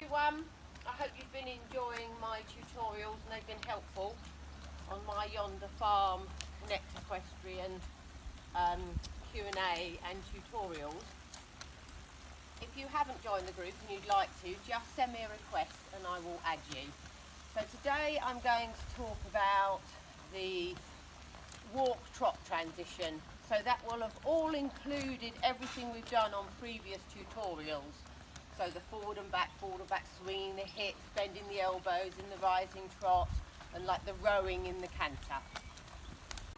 Everyone, I hope you've been enjoying my tutorials and they've been helpful on my Yonder Farm Connect Equestrian Q&A and tutorials. If you haven't joined the group and you'd like to, just send me a request and I will add you. So today I'm going to talk about the Walk-Trot transition. So that will have all included everything we've done on previous tutorials. So the forward and back, swinging the hips, bending the elbows in the rising trot, and like the rowing in the canter.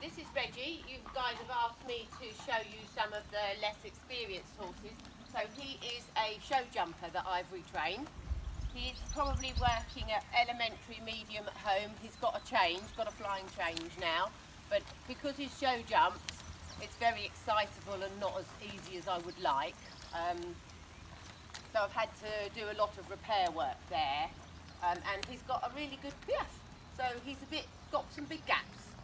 This is Reggie. You guys have asked me to show you some of the less experienced horses. So he is a show jumper that I've retrained. He's probably working at elementary medium at home. He's got a change, got a flying change now. But because he's show jumps, it's very excitable and not as easy as I would like. So I've had to do a lot of repair work there, and he's got a really good piaf. So he's got some big gaps.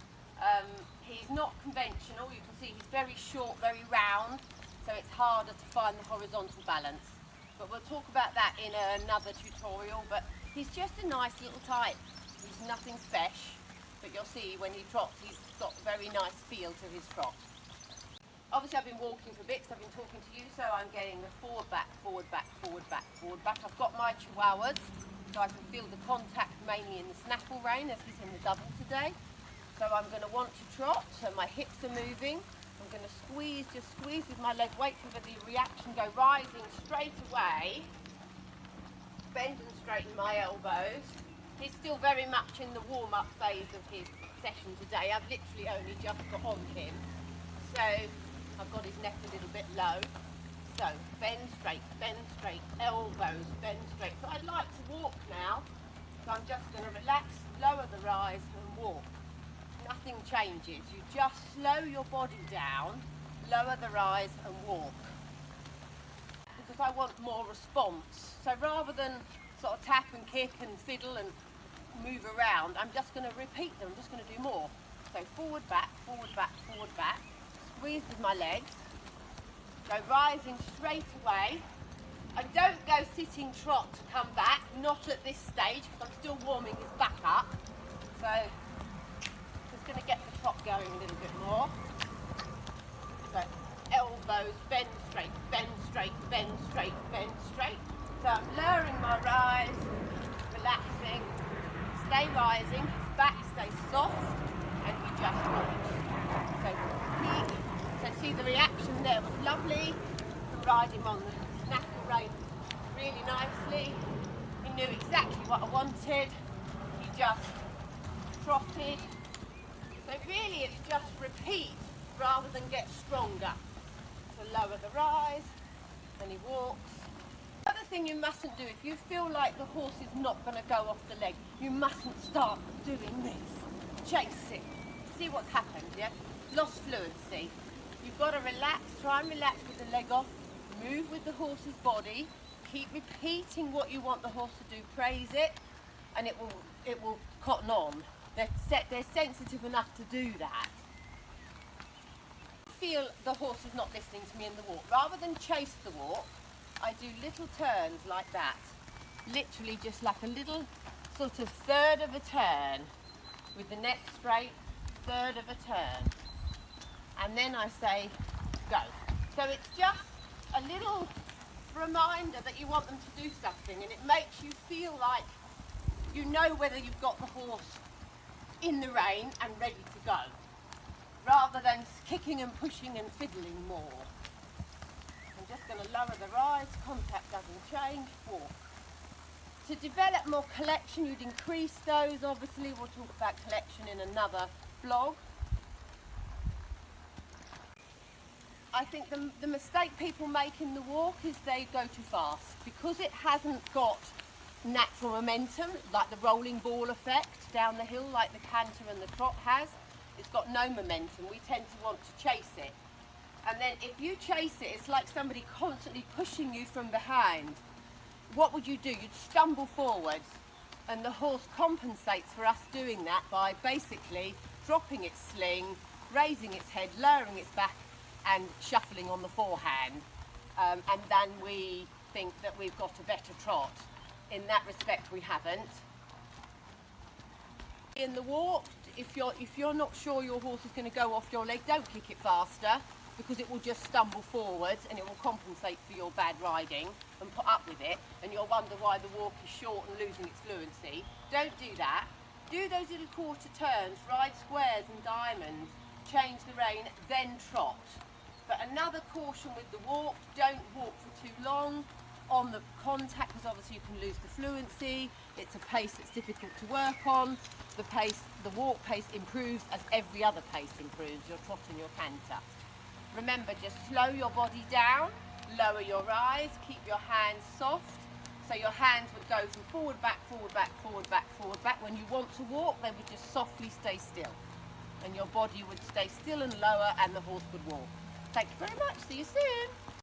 He's not conventional. You can see he's very short, very round, so it's harder to find the horizontal balance. But we'll talk about that in another tutorial. But he's just a nice little type. He's nothing special, but you'll see when he trots, he's got a very nice feel to his trot. Obviously I've been walking for bits, I've been talking to you, so I'm getting the forward, back, forward, back, forward, back, forward, back. I've got my chihuahuas, so I can feel the contact mainly in the snaffle rein, as he's in the double today. So I'm going to want to trot, so my hips are moving. I'm going to squeeze, just squeeze with my leg, wait for the reaction, go rising straight away. Bend and straighten my elbows. He's still very much in the warm-up phase of his session today. I've literally only just got on him. So I've got his neck a little bit low. So bend straight, elbows, bend straight. So I'd like to walk now. So I'm just going to relax, lower the rise and walk. Nothing changes. You just slow your body down, lower the rise and walk. Because I want more response. So rather than sort of tap and kick and fiddle and move around, I'm just going to repeat them. I'm just going to do more. So forward, back, forward, back, forward, back. Squeeze with my legs, go rising straight away. I don't go sitting trot to come back, not at this stage because I'm still warming his back up. So just going to get the trot going a little bit more. So elbows, bend straight, bend straight, bend straight, bend straight. So I'm lowering my rise, relaxing, stay rising, his back stays soft and he just walks. So see the reaction there was lovely. Ride him on the snaffle rein really nicely. He knew exactly what I wanted. He just trotted. So really it's just repeat rather than get stronger. So lower the rise and he walks. The other thing you mustn't do, if you feel like the horse is not going to go off the leg, you mustn't start doing this. Chase it. See what's happened, yeah? Lost fluency. You've got to relax, try and relax with the leg off, move with the horse's body, keep repeating what you want the horse to do, praise it, and it will cotton on. They're sensitive enough to do that. Feel the horse is not listening to me in the walk. Rather than chase the walk, I do little turns like that. Literally just like a little sort of third of a turn with the neck straight, third of a turn. And then I say, go. So it's just a little reminder that you want them to do something, and it makes you feel like you know whether you've got the horse in the rein and ready to go, rather than kicking and pushing and fiddling more. I'm just going to lower the rise, contact doesn't change, walk. To develop more collection, you'd increase those, obviously. We'll talk about collection in another blog. I think the mistake people make in the walk is they go too fast. Because it hasn't got natural momentum, like the rolling ball effect down the hill, like the canter and the trot has. It's got no momentum. We tend to want to chase it. And then if you chase it, it's like somebody constantly pushing you from behind. What would you do? You'd stumble forward. And the horse compensates for us doing that by basically dropping its sling, raising its head, lowering its back, and shuffling on the forehand, and then we think that we've got a better trot. in that respect we haven't. In the walk, if you're not sure your horse is going to go off your leg, don't kick it faster, because it will just stumble forwards and it will compensate for your bad riding and put up with it, and you'll wonder why the walk is short and losing its fluency. Don't do that. Do those little quarter turns, ride squares and diamonds, change the rein, then trot. But another caution with the walk, don't walk for too long on the contact, because obviously you can lose the fluency. It's a pace that's difficult to work on. The walk pace improves as every other pace improves, your trot and your canter. Remember, just slow your body down, lower your eyes, keep your hands soft. So your hands would go from forward, back, forward, back, forward, back, forward, back. When you want to walk, they would just softly stay still. And your body would stay still and lower, and the horse would walk. Thank you very much. See you soon.